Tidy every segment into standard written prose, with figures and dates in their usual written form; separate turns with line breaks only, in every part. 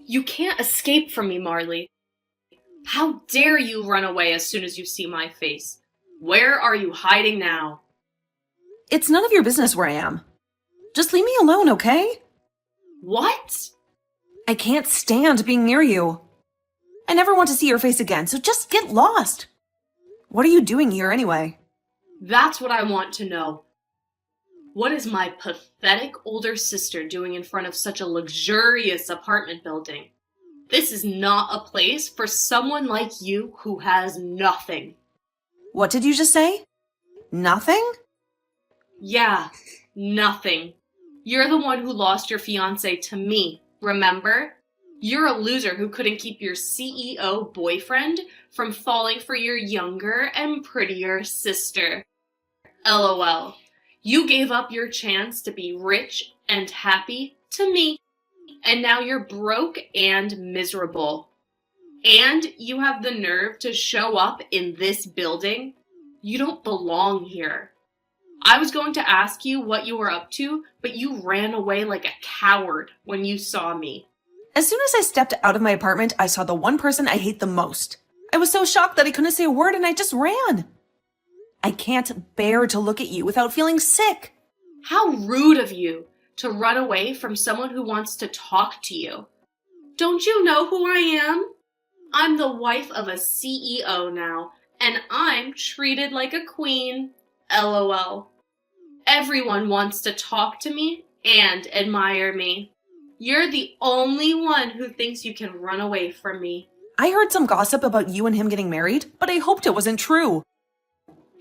You can't escape from me, Marley. How dare you run away as soon as you see my face? Where are you hiding now?
It's none of your business where I am. Just leave me alone, okay?
What?
I can't stand being near you. I never want to see your face again, so just get lost. What are you doing here anyway?
That's what I want to know. What is my pathetic older sister doing in front of such a luxurious apartment building? This is not a place for someone like you who has nothing.
What did you just say? Nothing?
Yeah, nothing. You're the one who lost your fiancé to me, remember? You're a loser who couldn't keep your CEO boyfriend from falling for your younger and prettier sister. LOL. You gave up your chance to be rich and happy to me, and now you're broke and miserable. And you have the nerve to show up in this building? You don't belong here. I was going to ask you what you were up to, but you ran away like a coward when you saw me.
As soon as I stepped out of my apartment, I saw the one person I hate the most. I was so shocked that I couldn't say a word and I just ran. I can't bear to look at you without feeling sick.
How rude of you to run away from someone who wants to talk to you. Don't you know who I am? I'm the wife of a CEO now, and I'm treated like a queen. LOL. Everyone wants to talk to me and admire me. You're the only one who thinks you can run away from me.
I heard some gossip about you and him getting married, but I hoped it wasn't true.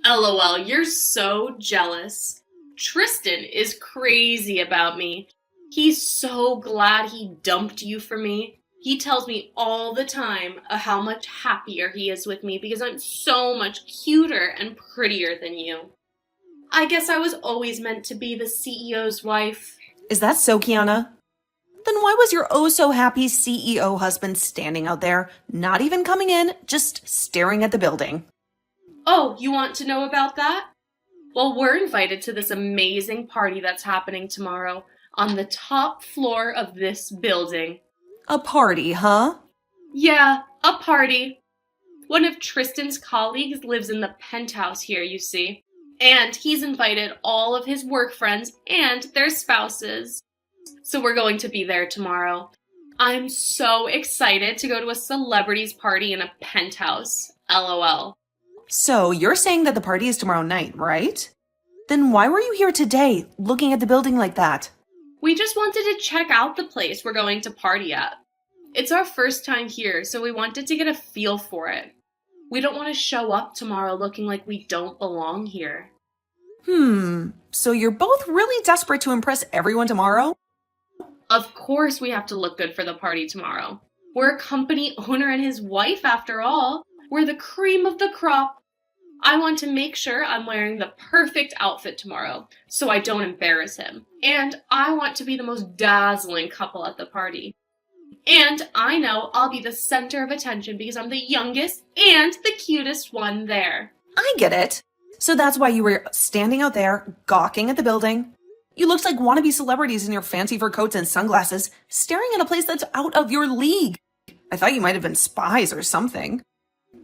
LOL, you're so jealous. Tristan is crazy about me. He's so glad he dumped you for me. He tells me all the time how much happier he is with me because I'm so much cuter and prettier than you. I guess I was always meant to be the CEO's wife.
Is that so, Kiana? Then why was your oh-so-happy CEO husband standing out there, not even coming in, just staring at the building?
Oh, you want to know about that? Well, we're invited to this amazing party that's happening tomorrow on the top floor of this building.
A party, huh?
Yeah, a party. One of Tristan's colleagues lives in the penthouse here, you see. And he's invited all of his work friends and their spouses. So we're going to be there tomorrow. I'm so excited to go to a celebrities party in a penthouse. LOL.
So you're saying that the party is tomorrow night, right? Then why were you here today, looking at the building like that?
We just wanted to check out the place we're going to party at. It's our first time here, so we wanted to get a feel for it. We don't want to show up tomorrow looking like we don't belong here.
So you're both really desperate to impress everyone tomorrow?
Of course we have to look good for the party tomorrow. We're a company owner and his wife, after all. We're the cream of the crop. I want to make sure I'm wearing the perfect outfit tomorrow, so I don't embarrass him. And I want to be the most dazzling couple at the party. And I know I'll be the center of attention because I'm the youngest and the cutest one there.
I get it. So that's why you were standing out there, gawking at the building. You looked like wannabe celebrities in your fancy fur coats and sunglasses, staring at a place that's out of your league. I thought you might have been spies or something.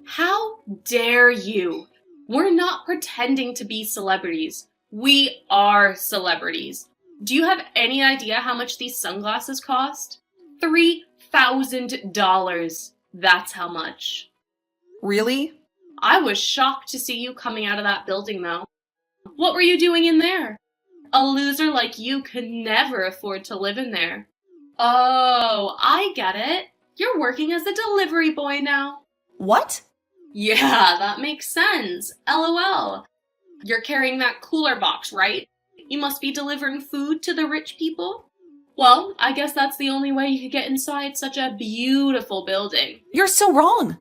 How dare you? We're not pretending to be celebrities. We are celebrities. Do you have any idea how much these sunglasses cost? $3,000. That's how much.
Really?
I was shocked to see you coming out of that building, though. What were you doing in there? A loser like you could never afford to live in there. Oh, I get it. You're working as a delivery boy now.
What?
Yeah, that makes sense. LOL. You're carrying that cooler box, right? You must be delivering food to the rich people? Well, I guess that's the only way you could get inside such a beautiful building.
You're so wrong.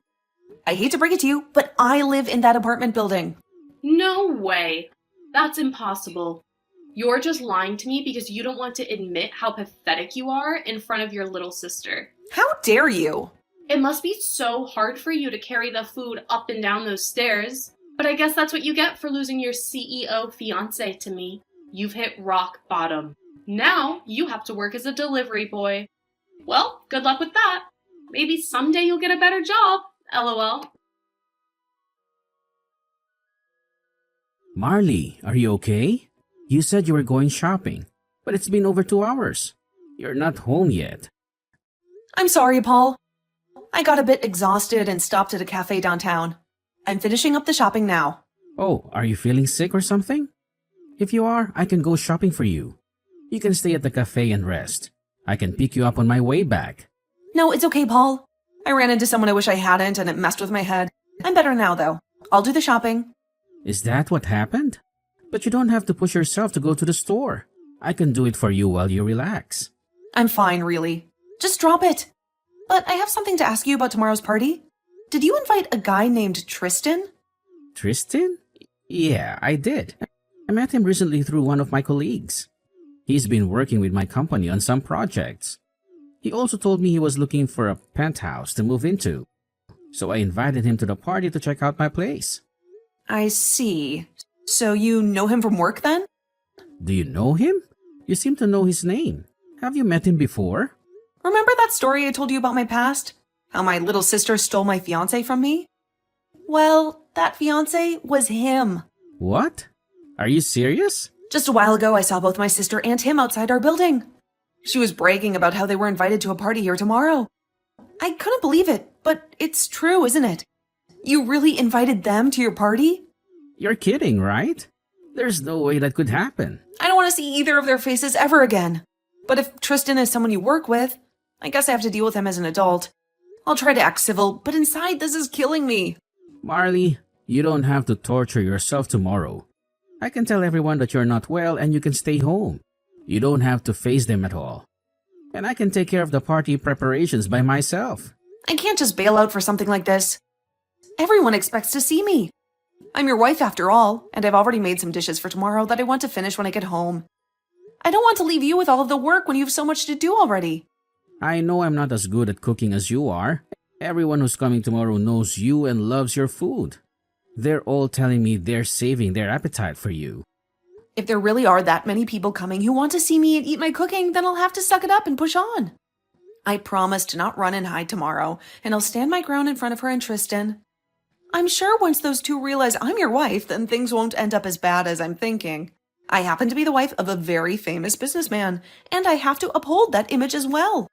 I hate to break it to you, but I live in that apartment building.
No way. That's impossible. You're just lying to me because you don't want to admit how pathetic you are in front of your little sister.
How dare you?
It must be so hard for you to carry the food up and down those stairs. But I guess that's what you get for losing your CEO fiancé to me. You've hit rock bottom. Now you have to work as a delivery boy. Well, Good luck with that. Maybe someday you'll get a better job. LOL.
Marley, are you okay? You said you were going shopping, but it's been over 2 hours. You're not home yet.
I'm sorry, Paul. I got a bit exhausted and stopped at a cafe downtown. I'm finishing up the shopping now.
Oh, are you feeling sick or something? If you are, I can go shopping for you. You can stay at the cafe and rest. I can pick you up on my way back.
No, it's okay, Paul. I ran into someone I wish I hadn't and it messed with my head. I'm better now, though. I'll do the shopping.
Is that what happened? But you don't have to push yourself to go to the store. I can do it for you while you relax.
I'm fine, really. Just drop it. But I have something to ask you about tomorrow's party. Did you invite a guy named Tristan?
Tristan? Yeah, I did. I met him recently through one of my colleagues. He's been working with my company on some projects. He also told me he was looking for a penthouse to move into. So I invited him to the party to check out my place.
I see. So you know him from work then?
Do you know him? You seem to know his name. Have you met him before?
Remember that story I told you about my past? How my little sister stole my fiancé from me? Well, that fiancé was him.
What? Are you serious?
Just a while ago, I saw both my sister and him outside our building. She was bragging about how they were invited to a party here tomorrow. I couldn't believe it, but it's true, isn't it? You really invited them to your party?
You're kidding, right? There's no way that could happen.
I don't want to see either of their faces ever again. But if Tristan is someone you work with, I guess I have to deal with him as an adult. I'll try to act civil, but inside this is killing me.
Marley, you don't have to torture yourself tomorrow. I can tell everyone that you're not well and you can stay home. You don't have to face them at all. And I can take care of the party preparations by myself.
I can't just bail out for something like this. Everyone expects to see me. I'm your wife after all, and I've already made some dishes for tomorrow that I want to finish when I get home. I don't want to leave you with all of the work when you have so much to do already.
I know I'm not as good at cooking as you are. Everyone who's coming tomorrow knows you and loves your food. They're all telling me they're saving their appetite for you.
If there really are that many people coming who want to see me and eat my cooking, then I'll have to suck it up and push on. I promise to not run and hide tomorrow, and I'll stand my ground in front of her and Tristan. I'm sure once those two realize I'm your wife, then things won't end up as bad as I'm thinking. I happen to be the wife of a very famous businessman, and I have to uphold that image as well.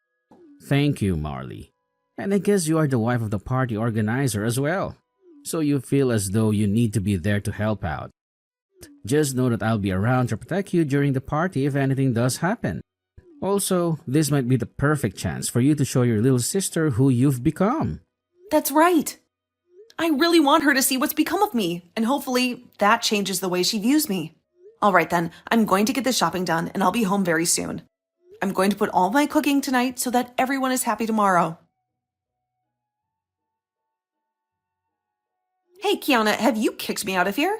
Thank you, Marley. And I guess you are the wife of the party organizer as well. So you feel as though you need to be there to help out. Just know that I'll be around to protect you during the party if anything does happen. Also, this might be the perfect chance for you to show your little sister who you've become.
That's right. I really want her to see what's become of me, and hopefully that changes the way she views me. All right then, I'm going to get this shopping done, and I'll be home very soon. I'm going to put all my cooking tonight so that everyone is happy tomorrow. Hey, Kiana, have you kicked me out of here?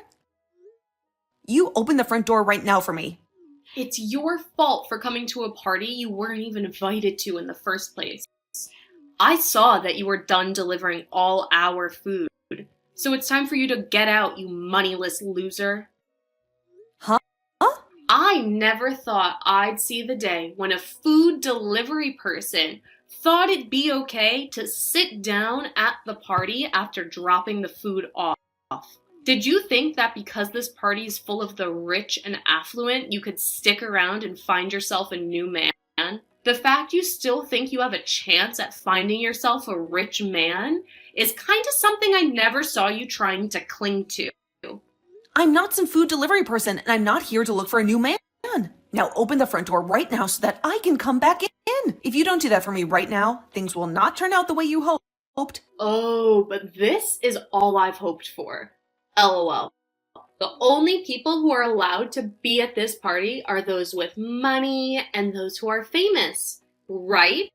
You open the front door right now for me.
It's your fault for coming to a party you weren't even invited to in the first place. I saw that you were done delivering all our food, so it's time for you to get out, you moneyless loser.
Huh?
I never thought I'd see the day when a food delivery person thought it'd be okay to sit down at the party after dropping the food off. Did you think that because this party is full of the rich and affluent, you could stick around and find yourself a new man? The fact you still think you have a chance at finding yourself a rich man is kind of something I never saw you trying to cling to.
I'm not some food delivery person, and I'm not here to look for a new man. Now open the front door right now so that I can come back in. If you don't do that for me right now, things will not turn out the way you hoped.
Oh, but this is all I've hoped for. LOL. The only people who are allowed to be at this party are those with money and those who are famous, right?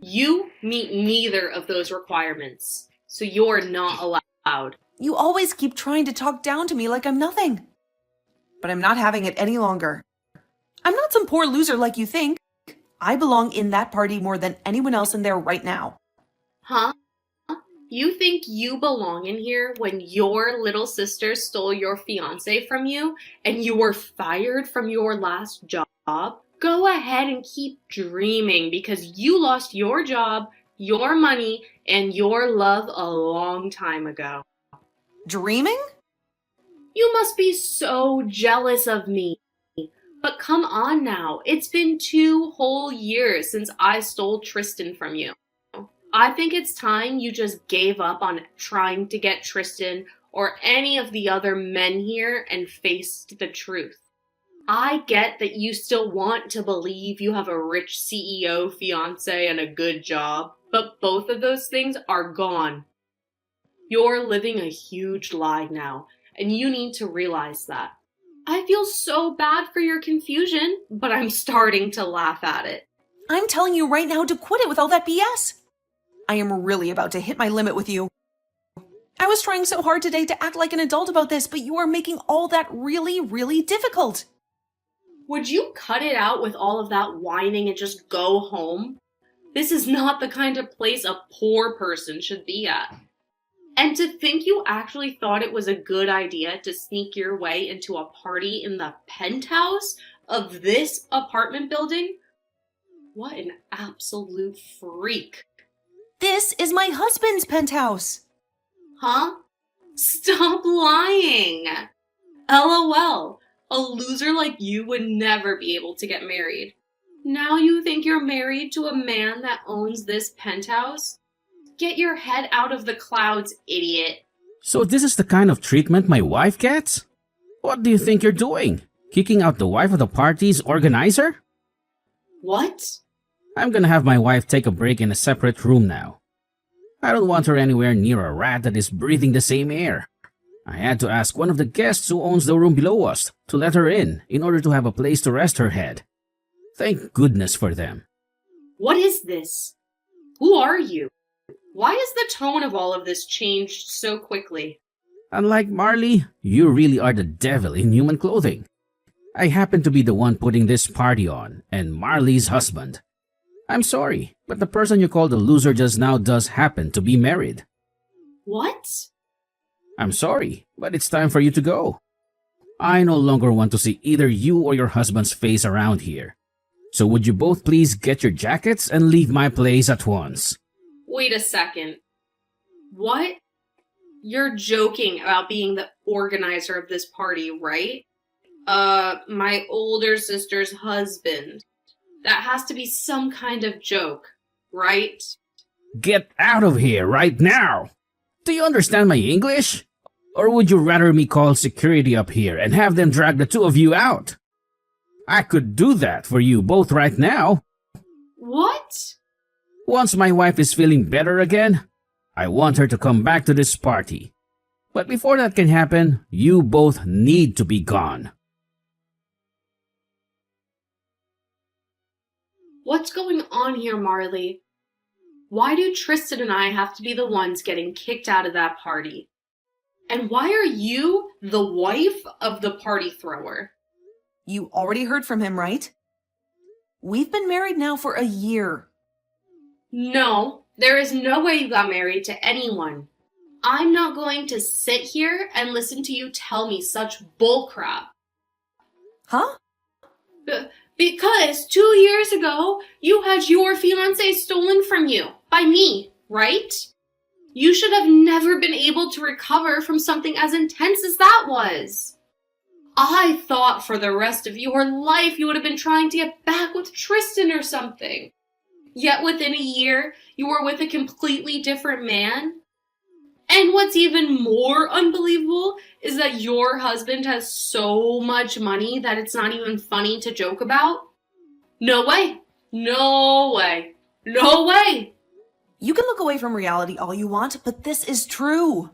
You meet neither of those requirements, so you're not allowed.
You always keep trying to talk down to me like I'm nothing. But I'm not having it any longer. I'm not some poor loser like you think. I belong in that party more than anyone else in there right now.
Huh? You think you belong in here when your little sister stole your fiancé from you and you were fired from your last job? Go ahead and keep dreaming because you lost your job, your money, and your love a long time ago.
Dreaming?
You must be so jealous of me. But come on now, it's been 2 whole years since I stole Tristan from you. I think it's time you just gave up on trying to get Tristan or any of the other men here and faced the truth. I get that you still want to believe you have a rich CEO fiancé and a good job, but both of those things are gone. You're living a huge lie now, and you need to realize that. I feel so bad for your confusion, but I'm starting to laugh at it.
I'm telling you right now to quit it with all that BS. I am really about to hit my limit with you. I was trying so hard today to act like an adult about this, but you are making all that really, really difficult.
Would you cut it out with all of that whining and just go home? This is not the kind of place a poor person should be at. And to think you actually thought it was a good idea to sneak your way into a party in the penthouse of this apartment building? What an absolute freak.
This is my husband's penthouse.
Huh? Stop lying. LOL. A loser like you would never be able to get married. Now you think you're married to a man that owns this penthouse? Get your head out of the clouds, idiot.
So this is the kind of treatment my wife gets? What do you think you're doing? Kicking out the wife of the party's organizer?
What?
I'm gonna have my wife take a break in a separate room now. I don't want her anywhere near a rat that is breathing the same air. I had to ask one of the guests who owns the room below us to let her in order to have a place to rest her head. Thank goodness for them.
What is this? Who are you? Why has the tone of all of this changed so quickly?
Unlike Marley, you really are the devil in human clothing. I happen to be the one putting this party on, and Marley's husband. I'm sorry, but the person you called a loser just now does happen to be married.
What?
I'm sorry, but it's time for you to go. I no longer want to see either you or your husband's face around here. So would you both please get your jackets and leave my place at once?
Wait a second. What? You're joking about being the organizer of this party, right? My older sister's husband. That has to be some kind of joke, right?
Get out of here right now! Do you understand my English? Or would you rather me call security up here and have them drag the two of you out? I could do that for you both right now.
What?
Once my wife is feeling better again, I want her to come back to this party. But before that can happen, you both need to be gone.
What's going on here, Marley? Why do Tristan and I have to be the ones getting kicked out of that party? And why are you the wife of the party thrower?
You already heard from him, right? We've been married now for a year.
No, there is no way you got married to anyone. I'm not going to sit here and listen to you tell me such bullcrap.
Huh?
Because 2 years ago, you had your fiancé stolen from you by me, right? You should have never been able to recover from something as intense as that was. I thought for the rest of your life you would have been trying to get back with Tristan or something. Yet within a year, you were with a completely different man. And what's even more unbelievable is that your husband has so much money that it's not even funny to joke about. No way. No way. No way.
You can look away from reality all you want, but this is true.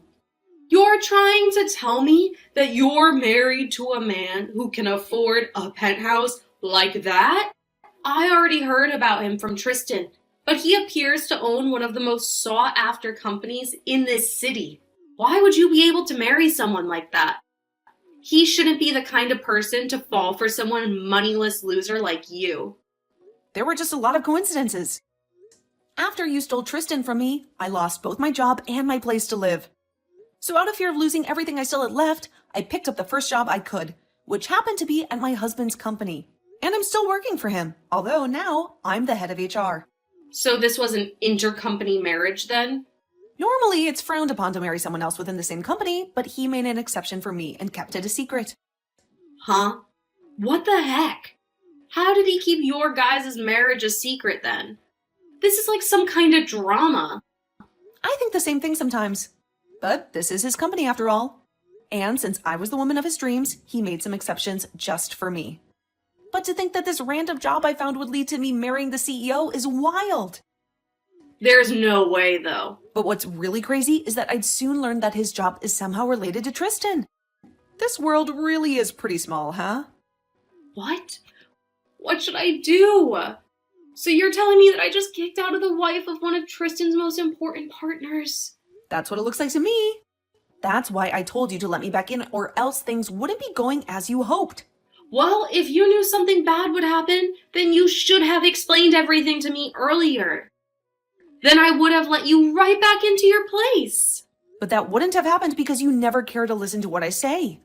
You're trying to tell me that you're married to a man who can afford a penthouse like that? I already heard about him from Tristan, but he appears to own one of the most sought-after companies in this city. Why would you be able to marry someone like that? He shouldn't be the kind of person to fall for someone moneyless loser like you.
There were just a lot of coincidences. After you stole Tristan from me, I lost both my job and my place to live. So out of fear of losing everything I still had left, I picked up the first job I could, which happened to be at my husband's company. And I'm still working for him, although now I'm the head of HR.
So this was an intercompany marriage then?
Normally, it's frowned upon to marry someone else within the same company, but he made an exception for me and kept it a secret.
Huh? What the heck? How did he keep your guys' marriage a secret then? This is like some kind of drama.
I think the same thing sometimes. But this is his company after all. And since I was the woman of his dreams, he made some exceptions just for me. But to think that this random job I found would lead to me marrying the CEO is wild.
There's no way, though.
But what's really crazy is that I'd soon learn that his job is somehow related to Tristan. This world really is pretty small, huh?
What? What should I do? So you're telling me that I just kicked out of the wife of one of Tristan's most important partners?
That's what it looks like to me. That's why I told you to let me back in, or else things wouldn't be going as you hoped.
Well, if you knew something bad would happen, then you should have explained everything to me earlier. Then I would have let you right back into your place.
But that wouldn't have happened because you never care to listen to what I say.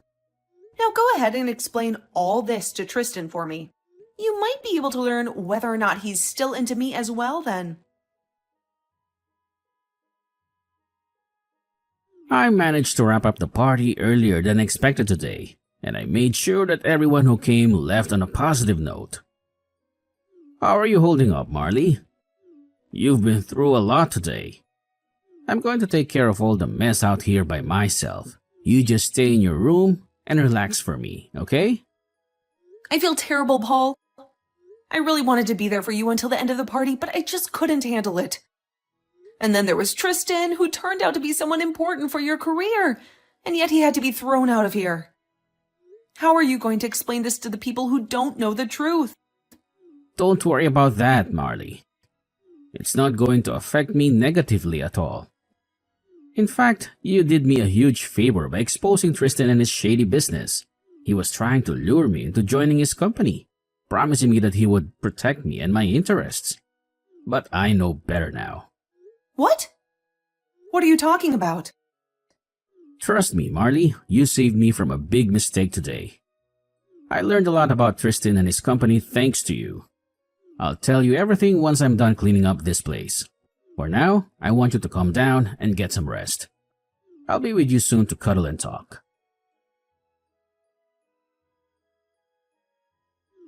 Now go ahead and explain all this to Tristan for me. You might be able to learn whether or not he's still into me as well then.
I managed to wrap up the party earlier than expected today, and I made sure that everyone who came left on a positive note. How are you holding up, Marley? You've been through a lot today. I'm going to take care of all the mess out here by myself. You just stay in your room and relax for me, okay?
I feel terrible, Paul. I really wanted to be there for you until the end of the party, but I just couldn't handle it. And then there was Tristan, who turned out to be someone important for your career, and yet he had to be thrown out of here. How are you going to explain this to the people who don't know the truth?
Don't worry about that, Marley. It's not going to affect me negatively at all. In fact, you did me a huge favor by exposing Tristan and his shady business. He was trying to lure me into joining his company, promising me that he would protect me and my interests. But I know better now.
What? What are you talking about?
Trust me, Marley, you saved me from a big mistake today. I learned a lot about Tristan and his company thanks to you. I'll tell you everything once I'm done cleaning up this place. For now, I want you to calm down and get some rest. I'll be with you soon to cuddle and talk.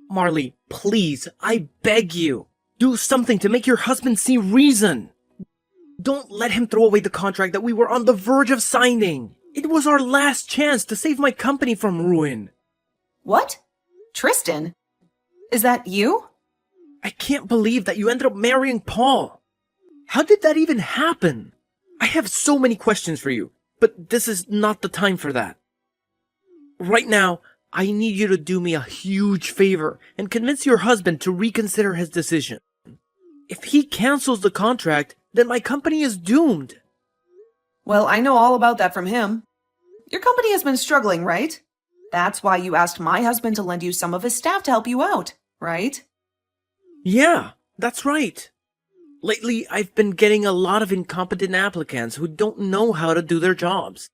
Marley, please, I beg you. Do something to make your husband see reason. Don't let him throw away the contract that we were on the verge of signing. It was our last chance to save my company from ruin.
What? Tristan? Is that you?
I can't believe that you ended up marrying Paul. How did that even happen? I have so many questions for you, but this is not the time for that. Right now, I need you to do me a huge favor and convince your husband to reconsider his decision. If he cancels the contract, then my company is doomed.
Well, I know all about that from him. Your company has been struggling, right? That's why you asked my husband to lend you some of his staff to help you out, right?
Yeah, that's right. Lately, I've been getting a lot of incompetent applicants who don't know how to do their jobs.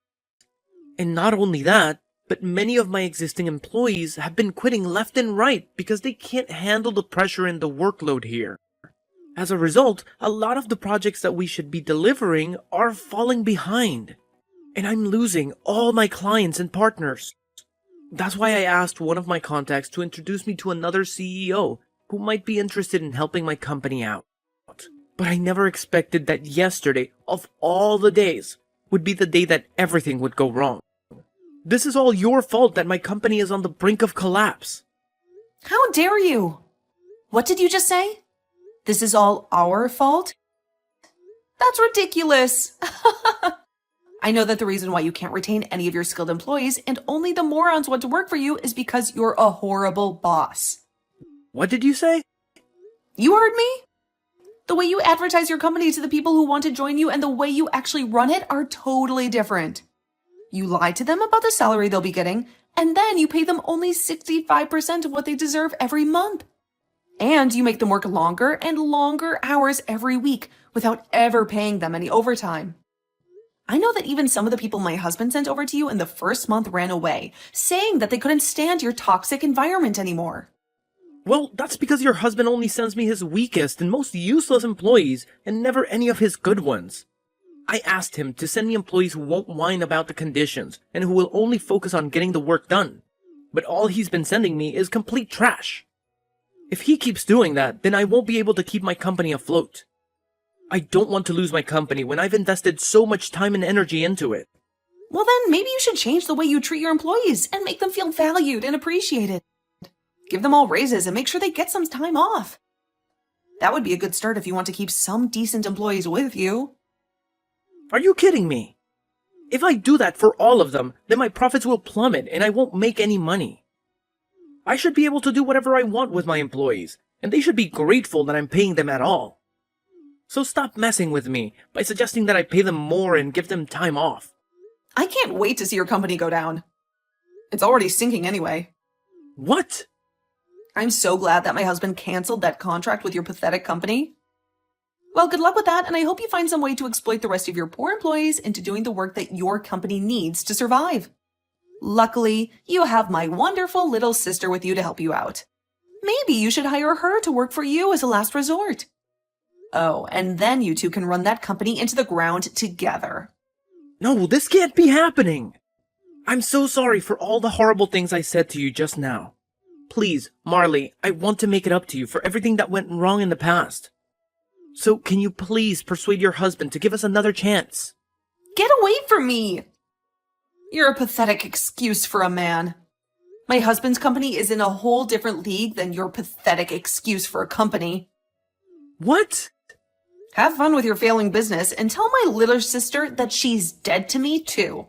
And not only that, but many of my existing employees have been quitting left and right because they can't handle the pressure and the workload here. As a result, a lot of the projects that we should be delivering are falling behind. And I'm losing all my clients and partners. That's why I asked one of my contacts to introduce me to another CEO who might be interested in helping my company out. But I never expected that yesterday, of all the days, would be the day that everything would go wrong. This is all your fault that my company is on the brink of collapse.
How dare you? What did you just say? This is all our fault? That's ridiculous. I know that the reason why you can't retain any of your skilled employees and only the morons want to work for you is because you're a horrible boss.
What did you say?
You heard me? The way you advertise your company to the people who want to join you and the way you actually run it are totally different. You lie to them about the salary they'll be getting, and then you pay them only 65% of what they deserve every month. And you make them work longer and longer hours every week without ever paying them any overtime. I know that even some of the people my husband sent over to you in the first month ran away, saying that they couldn't stand your toxic environment anymore.
Well, that's because your husband only sends me his weakest and most useless employees and never any of his good ones. I asked him to send me employees who won't whine about the conditions and who will only focus on getting the work done. But all he's been sending me is complete trash. If he keeps doing that, then I won't be able to keep my company afloat. I don't want to lose my company when I've invested so much time and energy into it.
Well, then maybe you should change the way you treat your employees and make them feel valued and appreciated. Give them all raises and make sure they get some time off. That would be a good start if you want to keep some decent employees with you.
Are you kidding me? If I do that for all of them, then my profits will plummet and I won't make any money. I should be able to do whatever I want with my employees, and they should be grateful that I'm paying them at all. So stop messing with me by suggesting that I pay them more and give them time off.
I can't wait to see your company go down. It's already sinking anyway.
What?
I'm so glad that my husband canceled that contract with your pathetic company. Well, good luck with that, and I hope you find some way to exploit the rest of your poor employees into doing the work that your company needs to survive. Luckily, you have my wonderful little sister with you to help you out. Maybe you should hire her to work for you as a last resort. Oh, and then you two can run that company into the ground together.
No, this can't be happening. I'm so sorry for all the horrible things I said to you just now. Please, Marley, I want to make it up to you for everything that went wrong in the past. So can you please persuade your husband to give us another chance?
Get away from me! You're a pathetic excuse for a man. My husband's company is in a whole different league than your pathetic excuse for a company.
What?
Have fun with your failing business and tell my little sister that she's dead to me too.